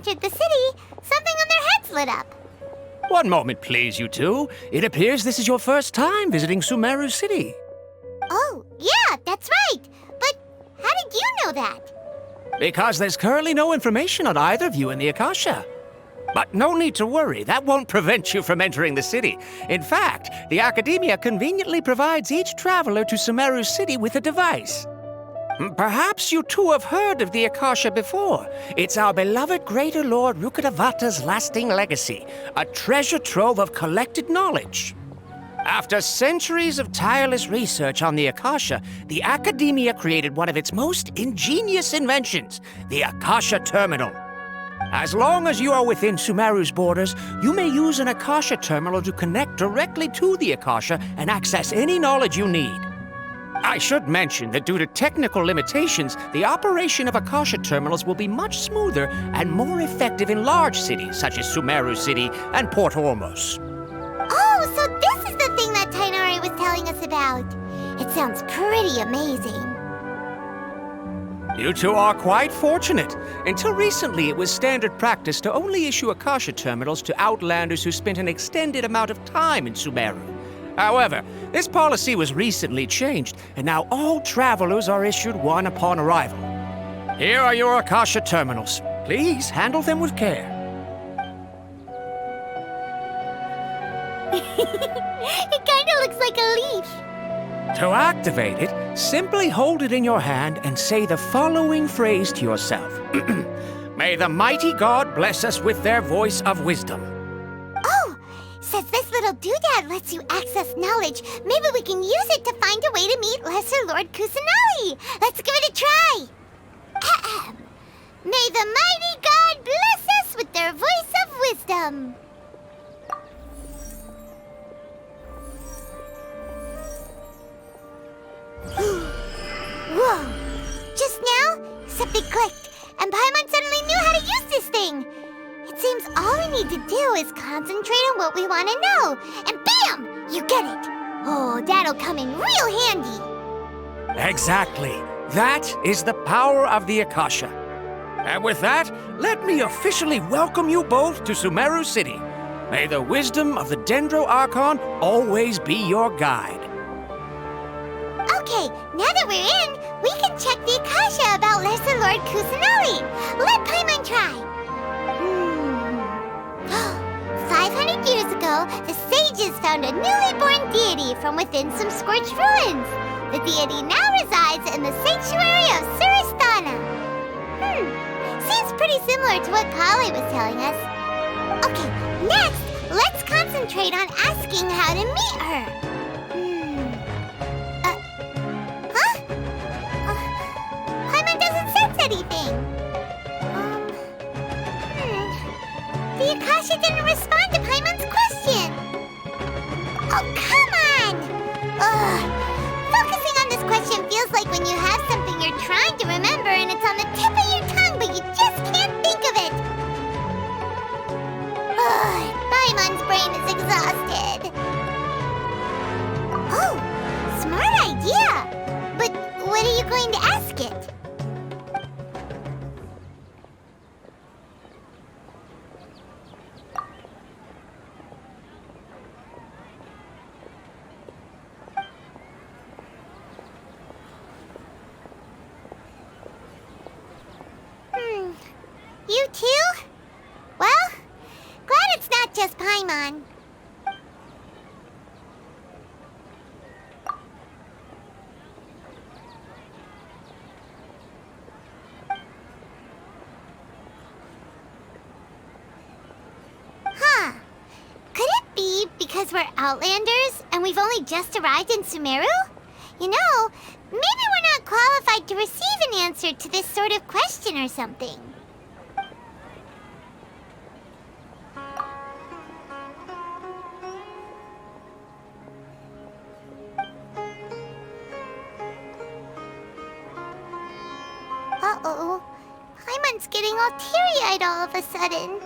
entered the city, something on their heads lit up. One moment, please, you two. It appears this is your first time visiting Sumeru City. Oh, yeah, that's right. But how did you know that? Because there's currently no information on either of you in the Akasha. But no need to worry, that won't prevent you from entering the city. In fact, the Academia conveniently provides each traveler to Sumeru City with a device. Perhaps you two have heard of the Akasha before. It's our beloved Greater Lord Rukkhadevata's lasting legacy, a treasure trove of collected knowledge. After centuries of tireless research on the Akasha, the Academia created one of its most ingenious inventions, the Akasha Terminal. As long as you are within Sumeru's borders, you may use an Akasha terminal to connect directly to the Akasha and access any knowledge you need. I should mention that due to technical limitations, the operation of Akasha terminals will be much smoother and more effective in large cities such as Sumeru City and Port Ormos. Oh, so this is the thing that Tainari was telling us about. It sounds pretty amazing. You two are quite fortunate. Until recently, it was standard practice to only issue Akasha terminals to outlanders who spent an extended amount of time in Sumeru. However, this policy was recently changed, and now all travelers are issued one upon arrival. Here are your Akasha terminals. Please handle them with care. It kinda looks like a leash. To activate it, simply hold it in your hand and say the following phrase to yourself. May the mighty God bless us with their voice of wisdom. Oh, since this little doodad lets you access knowledge, maybe we can use it to find a way to meet Lesser Lord Kusanali. Let's give it a try. Ahem. May the mighty God bless us with their voice of wisdom. Whoa! Just now, something clicked, and Paimon suddenly knew how to use this thing. It seems all we need to do is concentrate on what we want to know, and bam! You get it. Oh, that'll come in real handy. Exactly. That is the power of the Akasha. And with that, let me officially welcome you both to Sumeru City. May the wisdom of the Dendro Archon always be your guide. Okay, now that we're in, we can check the Akasha about Lesser Lord Kusanali. Let Paimon try. 500 years ago, the sages found a newly born deity from within some scorched ruins. The deity now resides in the sanctuary of Suristana. Seems pretty similar to what Kali was telling us. Okay, next, let's concentrate on asking how to meet her. Paimon doesn't sense anything. The Akasha didn't respond to Paimon's question. Oh, come on! Ugh. Focusing on this question feels like when you have something you're trying to remember and it's on the tip of your tongue, but you just can't think of it. Ugh. Paimon's brain is exhausted. Oh, smart idea. But what are you going to ask it? You too? Well, glad it's not just Paimon. Huh. Could it be because we're Outlanders and we've only just arrived in Sumeru? You know, maybe we're not qualified to receive an answer to this sort of question or something. Uh-oh. Paimon's getting all teary-eyed all of a sudden.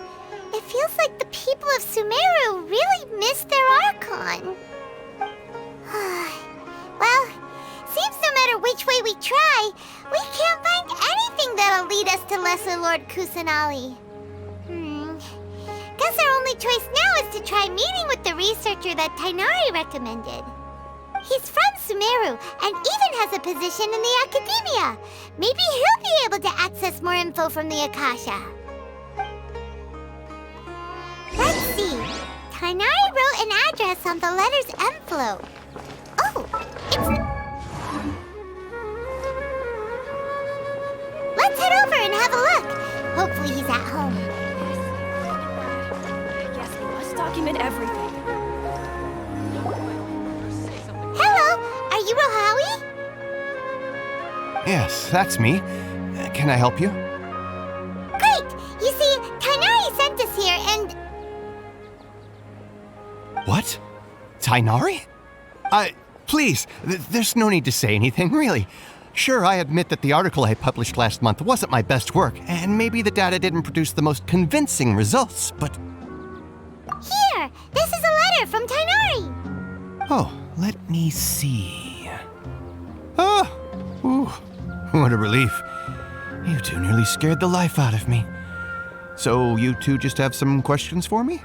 It feels like the people of Sumeru really miss their Archon. Well, seems no matter which way we try, we can't find anything that'll lead us to Lesser Lord Kusanali. only choice now is to try meeting with the researcher that Tainari recommended. He's from Sumeru and even has a position in the academia. Maybe he'll be able to access more info from the Akasha. Let's see. Tainari wrote an address on the letter's envelope. Oh, let's head over and have a look. Hopefully he's at home. Yes, we must document everything. Hello, are you Rohawi? Yes, that's me. Can I help you? Great! You see, Tainari sent us here and... What? Tainari? Please, there's no need to say anything, really. Sure, I admit that the article I published last month wasn't my best work, and maybe the data didn't produce the most convincing results, but... Here! This is a letter from Tainari! Oh, let me see... Oh! Ooh, what a relief. You two nearly scared the life out of me. So you two just have some questions for me?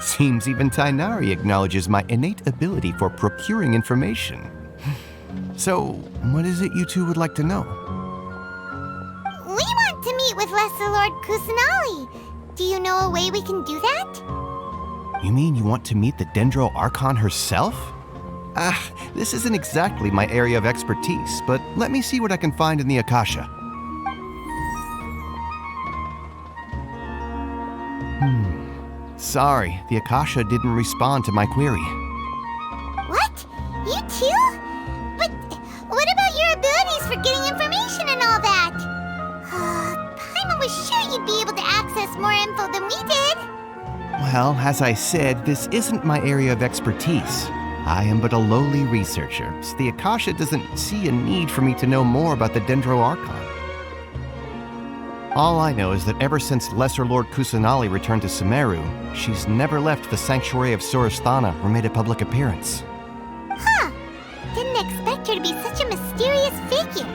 Seems even Tainari acknowledges my innate ability for procuring information. So, what is it you two would like to know? We want to meet with Lesser Lord Kusanali. Do you know a way we can do that? You mean you want to meet the Dendro Archon herself? This isn't exactly my area of expertise, but let me see what I can find in the Akasha. Sorry, the Akasha didn't respond to my query. What? You too? But what about your abilities for getting information and all that? Paimon was sure you'd be able to access more info than we did. Well, as I said, this isn't my area of expertise. I am but a lowly researcher, so the Akasha doesn't see a need for me to know more about the Dendro Archon. All I know is that ever since Lesser Lord Kusanali returned to Sumeru, she's never left the sanctuary of Surasthana or made a public appearance. Huh. Didn't expect her to be such a mysterious figure.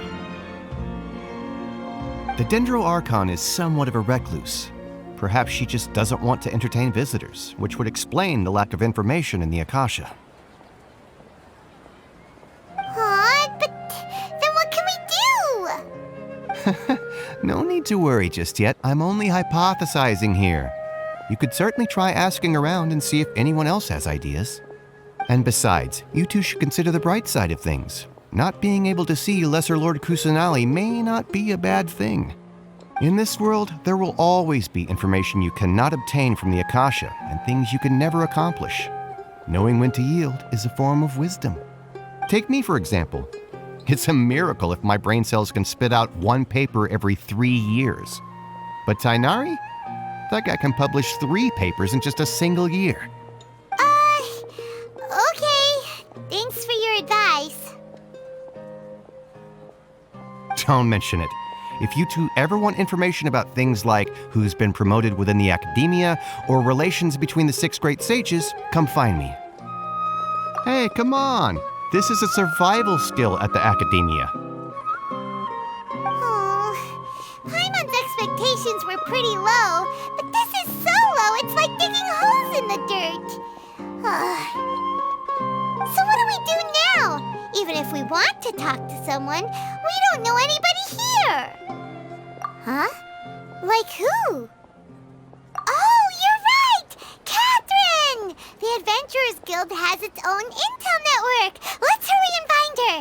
The Dendro Archon is somewhat of a recluse. Perhaps she just doesn't want to entertain visitors, which would explain the lack of information in the Akasha. But then what can we do? No need to worry just yet. I'm only hypothesizing here. You could certainly try asking around and see if anyone else has ideas. And besides, you two should consider the bright side of things. Not being able to see Lesser Lord Kusanali may not be a bad thing. In this world, there will always be information you cannot obtain from the Akasha and things you can never accomplish. Knowing when to yield is a form of wisdom. Take me, for example. It's a miracle if my brain cells can spit out one paper every 3 years. But Tainari? That guy can publish 3 papers in just a single year. Okay. Thanks for your advice. Don't mention it. If you two ever want information about things like who's been promoted within the academia or relations between the 6 great sages, come find me. Hey, come on! This is a survival skill at the academia. Oh, Paimon's expectations were pretty low, but this is so low it's like digging holes in the dirt. So what do we do now? Even if we want to talk to someone, we don't know anybody here. Huh? Like who? Oh, you're right! Catherine! The Adventurers Guild has its own intel network. Let's hurry and find her.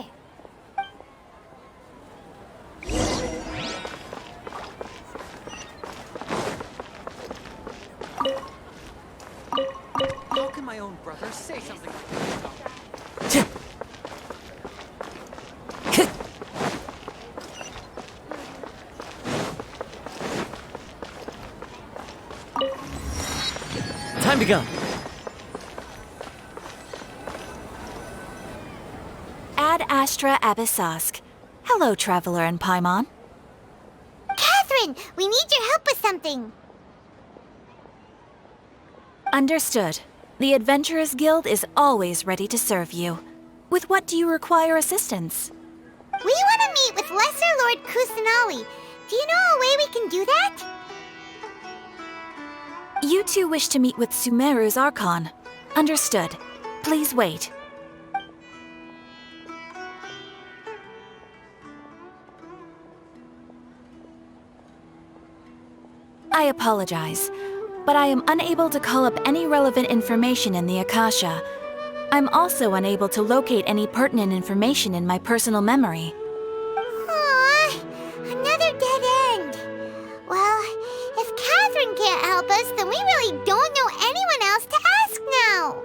How can my own brother say something like that? Time to go. Ad Astra Abyssosk. Hello, Traveler and Paimon. Catherine, we need your help with something. Understood. The Adventurers Guild is always ready to serve you. With what do you require assistance? We want to meet with Lesser Lord Kusanali. Do you know a way we can do that? You two wish to meet with Sumeru's Archon. Understood. Please wait. I apologize, but I am unable to call up any relevant information in the Akasha. I'm also unable to locate any pertinent information in my personal memory. Aww, another dead end. Well, if Catherine can't help us, then we really don't know anyone else to ask now.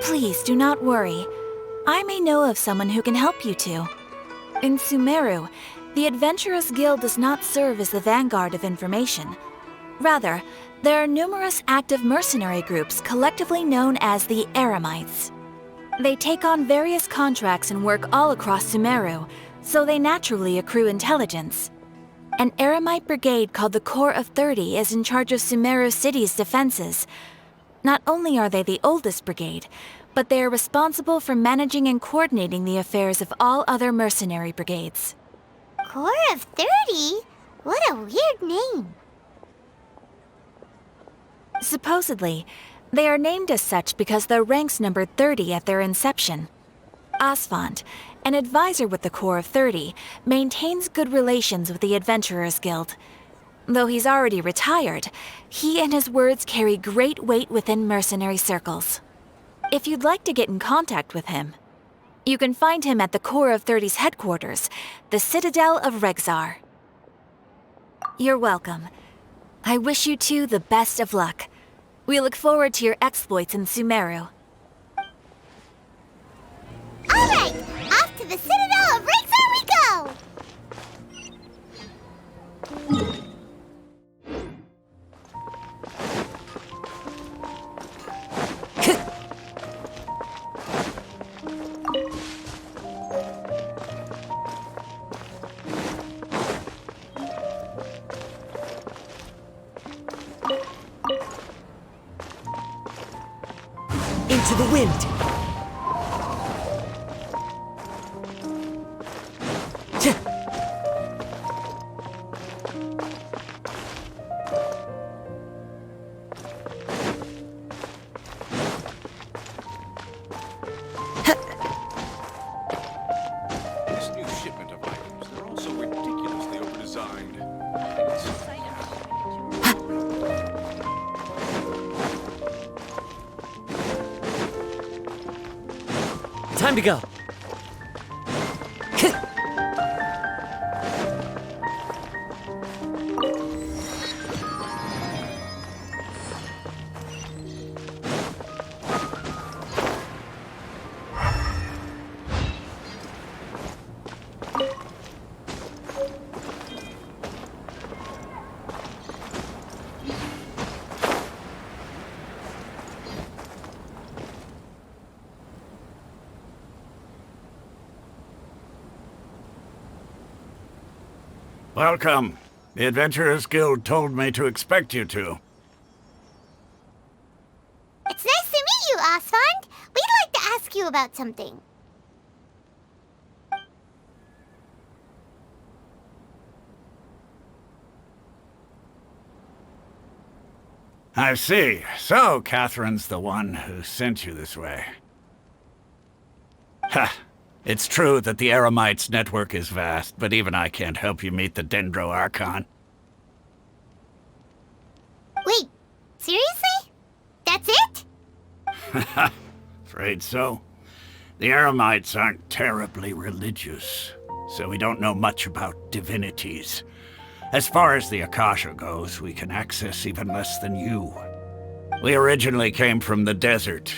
Please do not worry. I may know of someone who can help you two. In Sumeru, the Adventurers Guild does not serve as the vanguard of information. Rather, there are numerous active mercenary groups collectively known as the Eremites. They take on various contracts and work all across Sumeru, so they naturally accrue intelligence. An Eremite brigade called the Corps of 30 is in charge of Sumeru City's defenses. Not only are they the oldest brigade, but they are responsible for managing and coordinating the affairs of all other mercenary brigades. Corps of 30? What a weird name. Supposedly, they are named as such because their ranks numbered 30 at their inception. Asfand, an advisor with the Corps of 30, maintains good relations with the Adventurers Guild. Though he's already retired, he and his words carry great weight within mercenary circles. If you'd like to get in contact with him, you can find him at the Corps of 30's headquarters, the Citadel of Regzar. You're welcome. I wish you two the best of luck. We look forward to your exploits in Sumeru. All right, off to the Citadel of Regzar we go! Into the wind! This new shipment of items, they're all so ridiculously overdesigned. Time to go. Welcome. The Adventurers Guild told me to expect you two. It's nice to meet you, Asfand. We'd like to ask you about something. I see. So, Catherine's the one who sent you this way. Ha! It's true that the Eremites' network is vast, but even I can't help you meet the Dendro Archon. Wait, seriously? That's it? Afraid so. The Eremites aren't terribly religious, so we don't know much about divinities. As far as the Akasha goes, we can access even less than you. We originally came from the desert.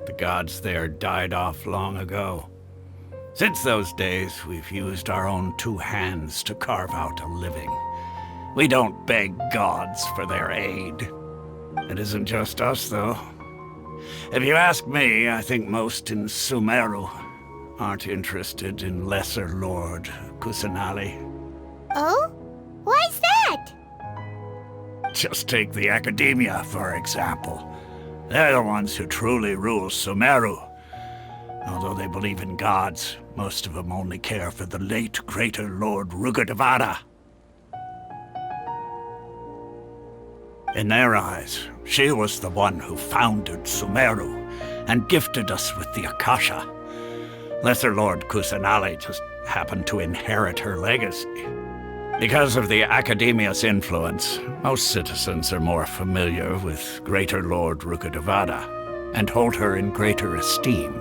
The gods there died off long ago. Since those days, we've used our own two hands to carve out a living. We don't beg gods for their aid. It isn't just us, though. If you ask me, I think most in Sumeru aren't interested in Lesser Lord Kusanali. Oh? Why's that? Just take the Academia, for example. They're the ones who truly rule Sumeru. Although they believe in gods, most of them only care for the late Greater Lord Rugadavada. In their eyes, she was the one who founded Sumeru and gifted us with the Akasha. Lesser Lord Kusanali just happened to inherit her legacy. Because of the Academia's influence, most citizens are more familiar with Greater Lord Rukkhadevada and hold her in greater esteem.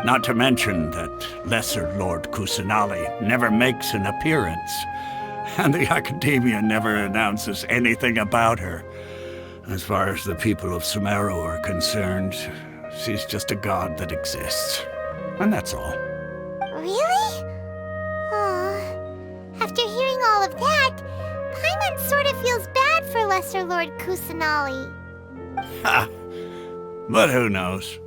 Not to mention that Lesser Lord Kusanali never makes an appearance, and the Academia never announces anything about her. As far as the people of Sumeru are concerned, she's just a god that exists. And that's all. Really? After hearing all of that, Paimon sort of feels bad for Lesser Lord Kusanali. Ha! But who knows?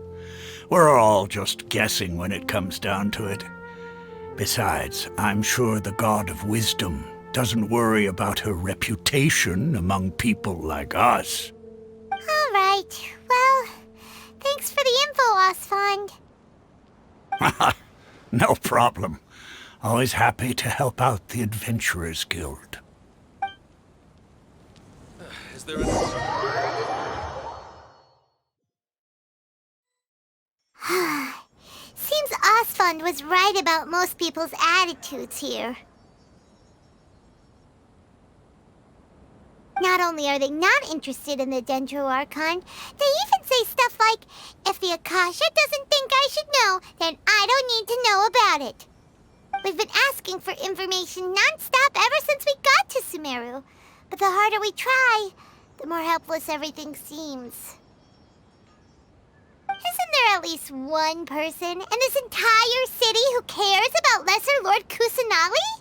We're all just guessing when it comes down to it. Besides, I'm sure the God of Wisdom doesn't worry about her reputation among people like us. All right. Well, thanks for the info, Osfond. No problem. Always happy to help out the Adventurers Guild. Is there a... Seems Osfond was right about most people's attitudes here. Not only are they not interested in the Dendro Archon, they even say stuff like, if the Akasha doesn't think I should know, then I don't need to know about it. We've been asking for information non-stop ever since we got to Sumeru. But the harder we try, the more helpless everything seems. Isn't there at least one person in this entire city who cares about Lesser Lord Kusanali?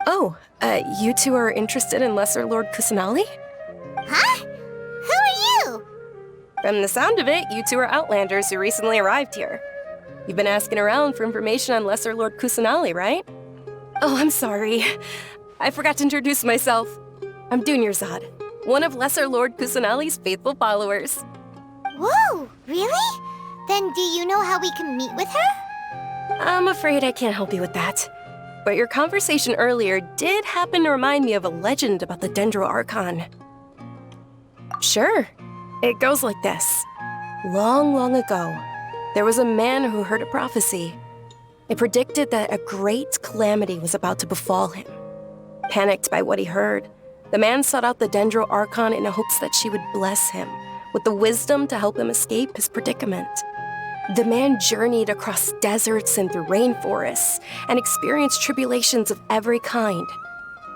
Oh, you two are interested in Lesser Lord Kusanali? Huh? Who are you? From the sound of it, you two are Outlanders who recently arrived here. You've been asking around for information on Lesser Lord Kusanali, right? Oh, I'm sorry. I forgot to introduce myself. I'm Dunyarzad, one of Lesser Lord Kusanali's faithful followers. Whoa, really? Then do you know how we can meet with her? I'm afraid I can't help you with that. But your conversation earlier did happen to remind me of a legend about the Dendro Archon. Sure. It goes like this. Long, long ago, there was a man who heard a prophecy. It predicted that a great calamity was about to befall him. Panicked by what he heard, the man sought out the Dendro Archon in hopes that she would bless him with the wisdom to help him escape his predicament. The man journeyed across deserts and through rainforests and experienced tribulations of every kind.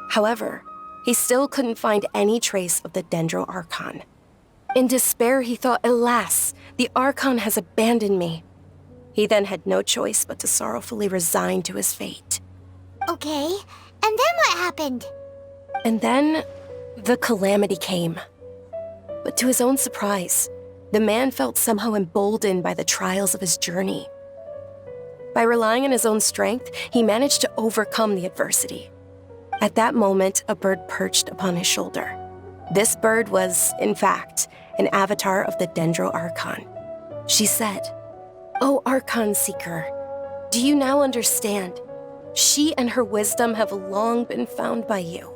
However, he still couldn't find any trace of the Dendro Archon. In despair, he thought, alas, the Archon has abandoned me. He then had no choice but to sorrowfully resign to his fate. Okay, and then what happened? And then, the calamity came. But to his own surprise, the man felt somehow emboldened by the trials of his journey. By relying on his own strength, he managed to overcome the adversity. At that moment, a bird perched upon his shoulder. This bird was, in fact, an avatar of the Dendro Archon. She said, "O Archon Seeker, do you now understand? She and her wisdom have long been found by you.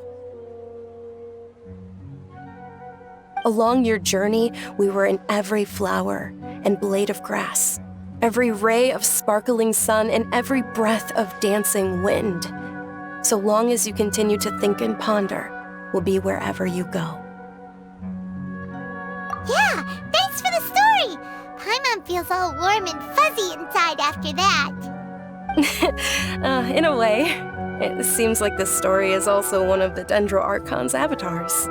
Along your journey, we were in every flower and blade of grass, every ray of sparkling sun, and every breath of dancing wind. So long as you continue to think and ponder, we'll be wherever you go." Yeah, thanks for the story! Paimon feels all warm and fuzzy inside after that. In a way, it seems like this story is also one of the Dendro Archon's avatars.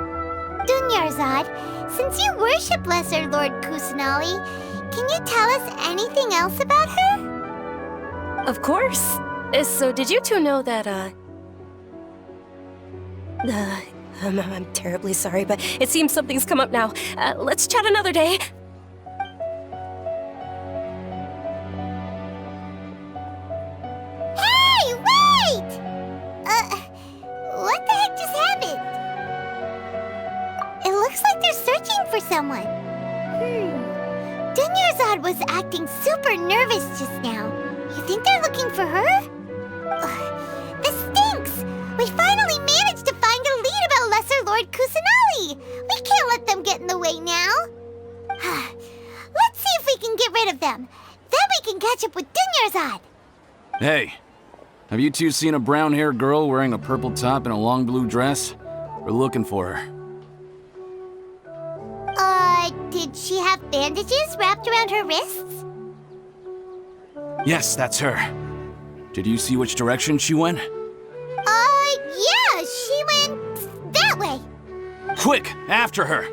Dunyarzad, since you worship Lesser Lord Kusanali, can you tell us anything else about her? Of course. So did you two know that, I'm terribly sorry, but it seems something's come up now. Let's chat another day. Hey, wait! What the heck just happened? It looks like they're searching for someone. Dunyarzad was acting super nervous just now. You think they're looking for her? This stinks! We finally managed to find a lead about Lesser Lord Kusanali! city! We can't let them get in the way now! Let's see if we can get rid of them. Then we can catch up with Dunyarzad. Hey, have you two seen a brown-haired girl wearing a purple top and a long blue dress? We're looking for her. Did she have bandages wrapped around her wrists? Yes, that's her. Did you see which direction she went? Yeah, she went that way. Quick, after her!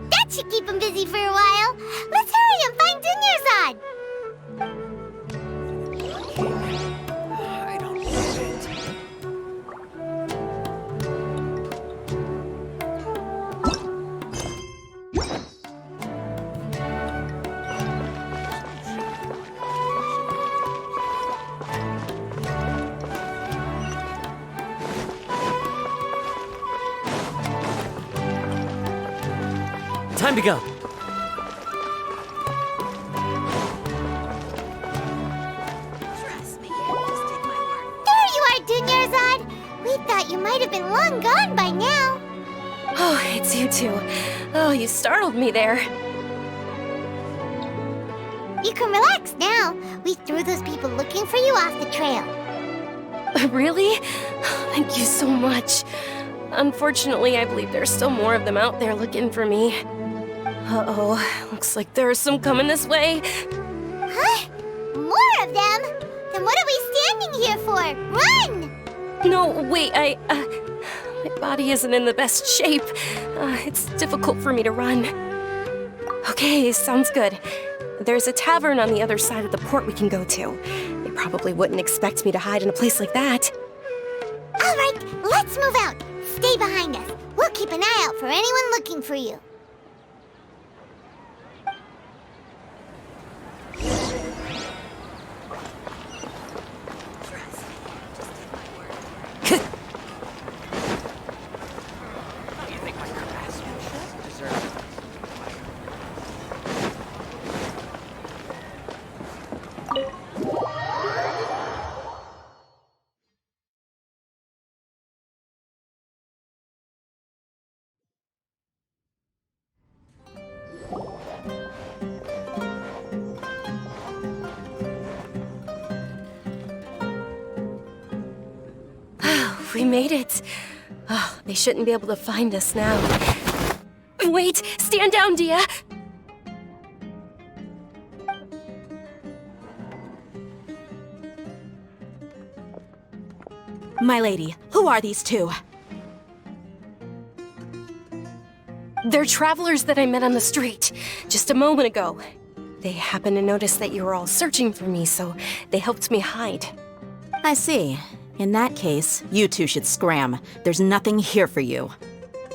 That should keep him busy for a while. Let's hurry and find Dunyarzad. I don't get it. Time to go. There you are, Dunyarzad. We thought you might have been long gone by now. Oh, it's you two. Oh, you startled me there. You can relax now. We threw those people looking for you off the trail. Really? Thank you so much. Unfortunately, I believe there's still more of them out there looking for me. Uh-oh, looks like there's some coming this way. Huh? More of them? Then what are we standing here for? Run! No, wait, my body isn't in the best shape. It's difficult for me to run. Okay, sounds good. There's a tavern on the other side of the port we can go to. They probably wouldn't expect me to hide in a place like that. All right, let's move out. Stay behind us. We'll keep an eye out for anyone looking for you. You think my craftsmanship deserves it? We made it. Oh, they shouldn't be able to find us now. Wait, stand down, Dia. My lady, who are these two? They're travelers that I met on the street just a moment ago. They happened to notice that you were all searching for me, so they helped me hide. I see. In that case, you two should scram. There's nothing here for you.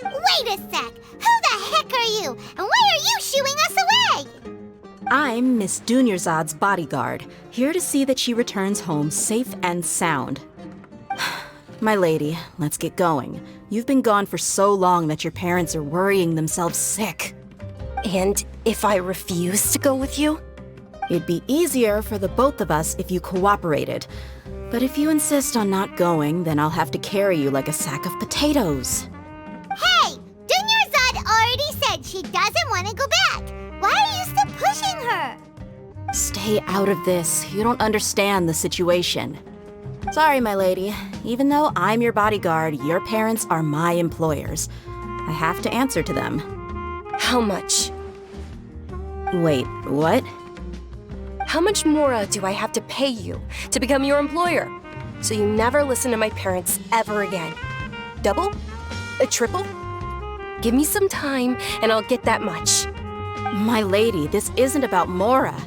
Wait a sec. Who the heck are you? And why are you shooing us away? I'm Miss Dunyarzad's bodyguard, here to see that she returns home safe and sound. My lady, let's get going. You've been gone for so long that your parents are worrying themselves sick. And if I refuse to go with you? It'd be easier for the both of us if you cooperated. But if you insist on not going, then I'll have to carry you like a sack of potatoes. Hey! Dunyarzad already said she doesn't want to go back. Why are you still pushing her? Stay out of this. You don't understand the situation. Sorry, my lady. Even though I'm your bodyguard, your parents are my employers. I have to answer to them. How much? Wait, what? How much more do I have to pay you to become your employer? So you never listen to my parents ever again. Double? A triple? Give me some time and I'll get that much. My lady, this isn't about Mora.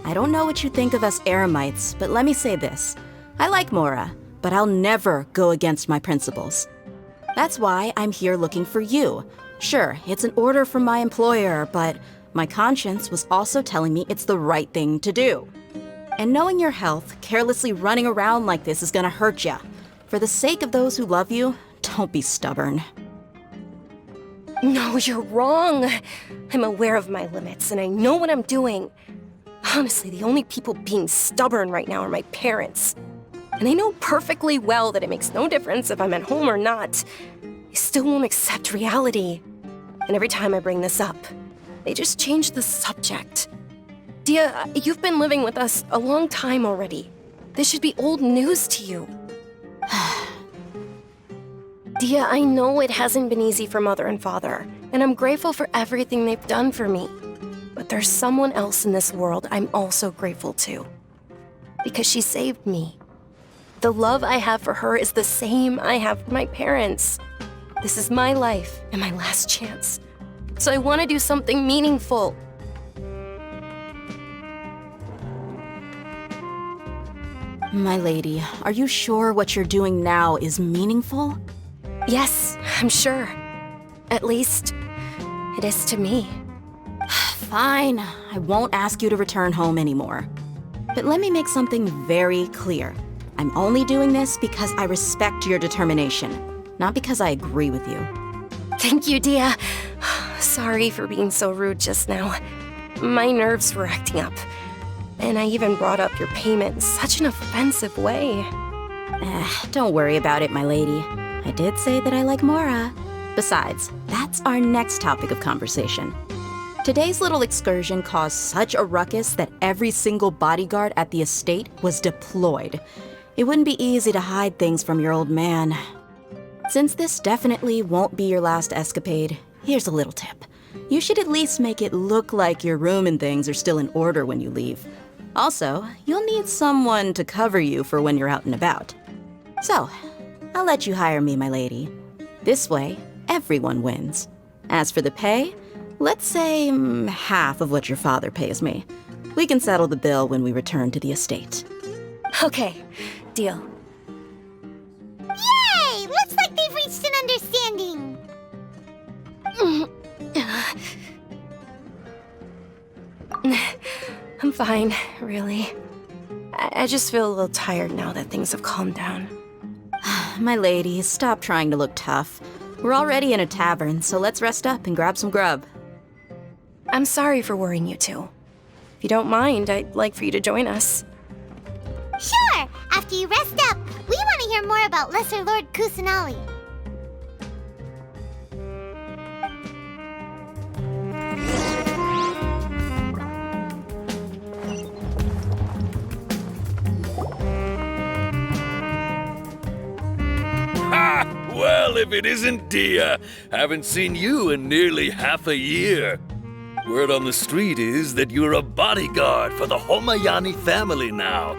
I don't know what you think of us Eremites, but let me say this. I like Mora, but I'll never go against my principles. That's why I'm here looking for you. Sure, it's an order from my employer, but my conscience was also telling me it's the right thing to do. And knowing your health, carelessly running around like this is gonna hurt ya. For the sake of those who love you, don't be stubborn. No, you're wrong. I'm aware of my limits and I know what I'm doing. Honestly, the only people being stubborn right now are my parents. And they know perfectly well that it makes no difference if I'm at home or not. They still won't accept reality. And every time I bring this up, they just change the subject. Dia, you've been living with us a long time already. This should be old news to you. Dia, I know it hasn't been easy for Mother and Father, and I'm grateful for everything they've done for me. But there's someone else in this world I'm also grateful to. Because she saved me. The love I have for her is the same I have for my parents. This is my life and my last chance. So I want to do something meaningful. My lady, are you sure what you're doing now is meaningful? Yes, I'm sure. At least, it is to me. Fine, I won't ask you to return home anymore. But let me make something very clear. I'm only doing this because I respect your determination, not because I agree with you. Thank you, Dia. Sorry for being so rude just now. My nerves were acting up. And I even brought up your payment in such an offensive way. Don't worry about it, my lady. I did say that I like Mora. Besides, that's our next topic of conversation. Today's little excursion caused such a ruckus that every single bodyguard at the estate was deployed. It wouldn't be easy to hide things from your old man. Since this definitely won't be your last escapade, here's a little tip. You should at least make it look like your room and things are still in order when you leave. Also, you'll need someone to cover you for when you're out and about. So, I'll let you hire me, my lady. This way, everyone wins. As for the pay, let's say half of what your father pays me. We can settle the bill when we return to the estate. Okay, deal. Yay! Looks like they've reached an understanding. I'm fine, really. I just feel a little tired now that things have calmed down. My lady, stop trying to look tough. We're already in a tavern, so let's rest up and grab some grub. I'm sorry for worrying you two. If you don't mind, I'd like for you to join us. Sure! After you rest up, we want to hear more about Lesser Lord Kusanali. Ha! Well, if it isn't Dia, haven't seen you in nearly half a year. Word on the street is that you're a bodyguard for the Homayani family now.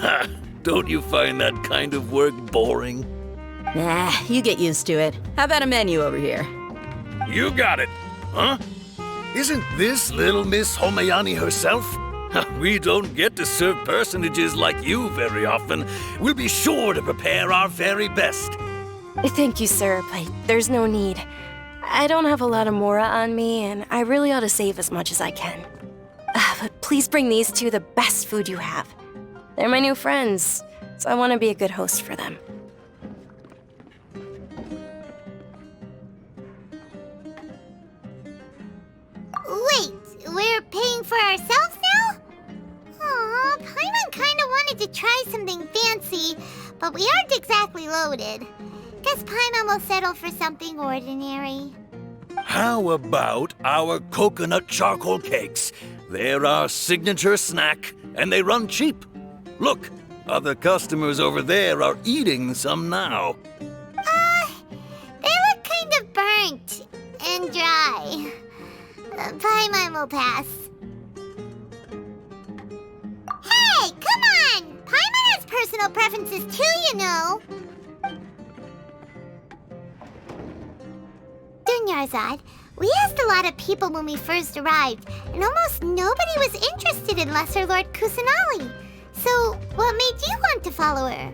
Ha! Don't you find that kind of work boring? Nah, you get used to it. How about a menu over here? You got it, huh? Isn't this little Miss Homayani herself? We don't get to serve personages like you very often. We'll be sure to prepare our very best. Thank you, sir, but there's no need. I don't have a lot of Mora on me, and I really ought to save as much as I can. But please bring these two the best food you have. They're my new friends, so I want to be a good host for them. Wait, we're paying for ourselves now? Aw, Paimon kinda wanted to try something fancy, but we aren't exactly loaded. Guess Paimon will settle for something ordinary. How about our coconut charcoal cakes? They're our signature snack, and they run cheap. Look, other customers over there are eating some now. They look kind of burnt and dry. Paimon will pass. Hey, come on! Paimon has personal preferences too, you know. Dunyarzad, we asked a lot of people when we first arrived, and almost nobody was interested in Lesser Lord Kusanali. So, what made you want to follow her?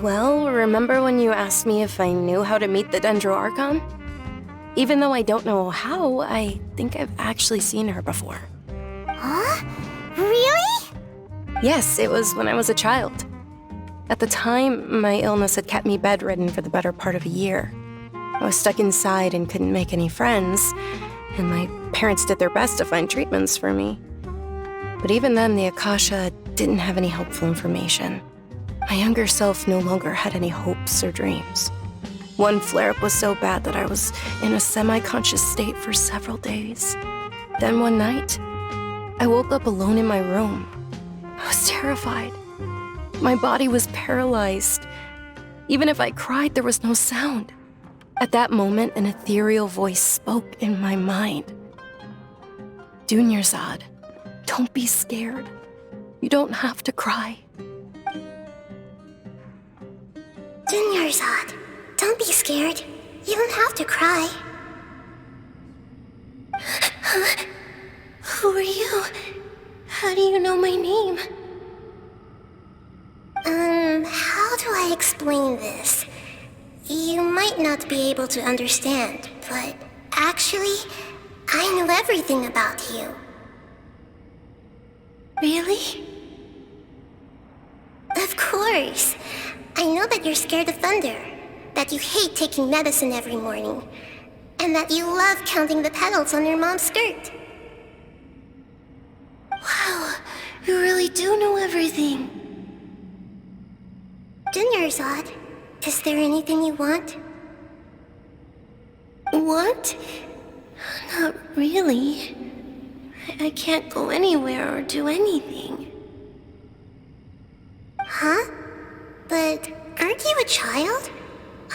Well, remember when you asked me if I knew how to meet the Dendro Archon? Even though I don't know how, I think I've actually seen her before. Huh? Really? Yes, it was when I was a child. At the time, my illness had kept me bedridden for the better part of a year. I was stuck inside and couldn't make any friends, and my parents did their best to find treatments for me. But even then, the Akasha didn't have any helpful information. My younger self no longer had any hopes or dreams. One flare-up was so bad that I was in a semi-conscious state for several days. Then one night, I woke up alone in my room. I was terrified. My body was paralyzed. Even if I cried, there was no sound. At that moment, an ethereal voice spoke in my mind. Dunyarzad, don't be scared. You don't have to cry. Dunyarzad, don't be scared. You don't have to cry. Who are you? How do you know my name? How do I explain this? You might not be able to understand, but actually, I know everything about you. Really? Of course. I know that you're scared of thunder, that you hate taking medicine every morning, and that you love counting the petals on your mom's skirt. Wow, you really do know everything. Dunyarzad, is there anything you want? Want? Not really. I can't go anywhere or do anything. Huh? But aren't you a child?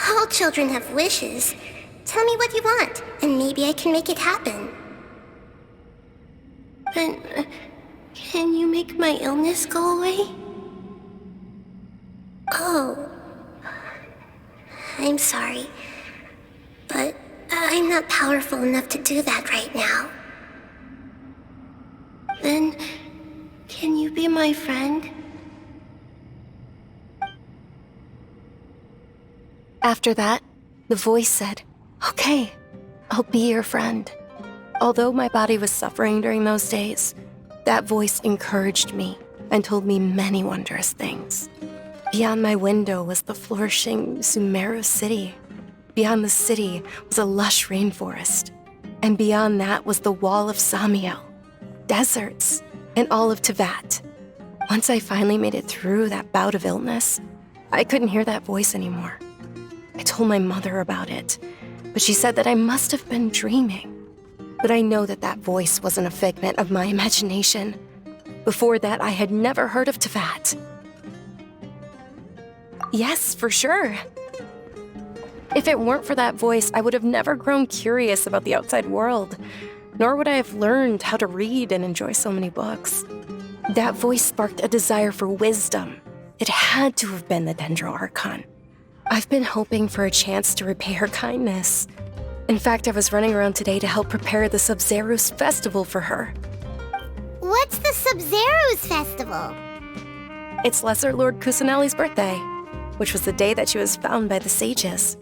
All children have wishes. Tell me what you want, and maybe I can make it happen. But can you make my illness go away? Oh. I'm sorry. But I'm not powerful enough to do that right now. Then, can you be my friend? After that, the voice said, "Okay, I'll be your friend." Although my body was suffering during those days, that voice encouraged me and told me many wondrous things. Beyond my window was the flourishing Sumeru City. Beyond the city was a lush rainforest. And beyond that was the wall of Samiel, deserts, and all of Tevat. Once I finally made it through that bout of illness, I couldn't hear that voice anymore. I told my mother about it, but she said that I must have been dreaming. But I know that that voice wasn't a figment of my imagination. Before that, I had never heard of Tevat. Yes, for sure. If it weren't for that voice, I would have never grown curious about the outside world, nor would I have learned how to read and enjoy so many books. That voice sparked a desire for wisdom. It had to have been the Dendro Archon. I've been hoping for a chance to repay her kindness. In fact, I was running around today to help prepare the Sub-Zerus festival for her. What's the Sub-Zerus festival? It's Lesser Lord Kusanali's birthday, which was the day that she was found by the sages.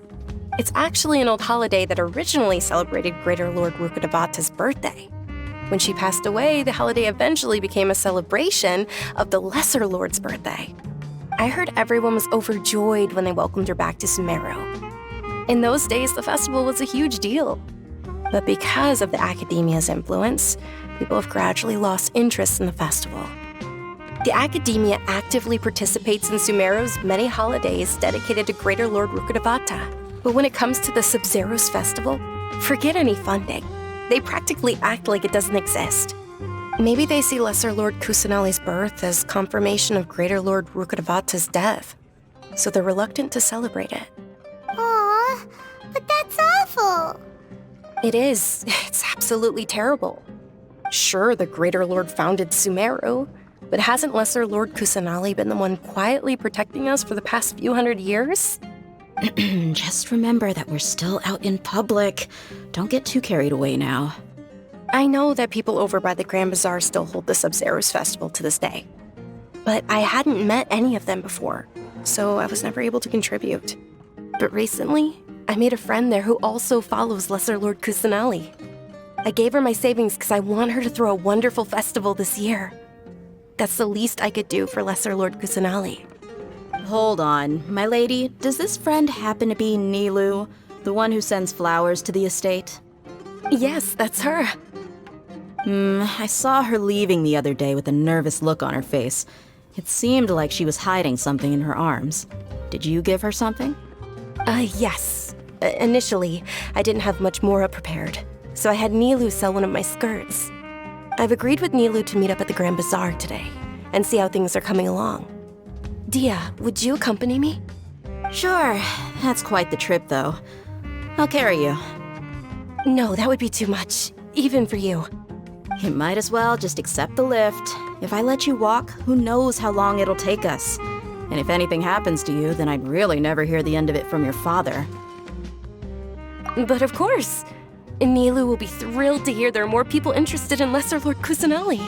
It's actually an old holiday that originally celebrated Greater Lord Rukkhadevata's birthday. When she passed away, the holiday eventually became a celebration of the Lesser Lord's birthday. I heard everyone was overjoyed when they welcomed her back to Sumeru. In those days, the festival was a huge deal. But because of the Academia's influence, people have gradually lost interest in the festival. The Academia actively participates in Sumeru's many holidays dedicated to Greater Lord Rukkhadevata. But when it comes to the Sub-Zerus festival, forget any funding. They practically act like it doesn't exist. Maybe they see Lesser Lord Kusanali's birth as confirmation of Greater Lord Rukkhadevata's death, so they're reluctant to celebrate it. Aww, but that's awful. It is. It's absolutely terrible. Sure, the Greater Lord founded Sumeru, but hasn't Lesser Lord Kusanali been the one quietly protecting us for the past few hundred years? Just remember that we're still out in public. Don't get too carried away now. I know that people over by the Grand Bazaar still hold the Sub-Zerus festival to this day. But I hadn't met any of them before, so I was never able to contribute. But recently, I made a friend there who also follows Lesser Lord Kusanali. I gave her my savings because I want her to throw a wonderful festival this year. That's the least I could do for Lesser Lord Kusanali. Hold on, my lady. Does this friend happen to be Nilu, the one who sends flowers to the estate? Yes, that's her. I saw her leaving the other day with a nervous look on her face. It seemed like she was hiding something in her arms. Did you give her something? Yes. Initially, I didn't have much Mora prepared, so I had Nilu sell one of my skirts. I've agreed with Nilu to meet up at the Grand Bazaar today, and see how things are coming along. Dia, would you accompany me? Sure. That's quite the trip, though. I'll carry you. No, that would be too much, even for you. You might as well just accept the lift. If I let you walk, who knows how long it'll take us. And if anything happens to you, then I'd really never hear the end of it from your father. But of course. Nilu will be thrilled to hear there are more people interested in Lesser Lord Kusanali.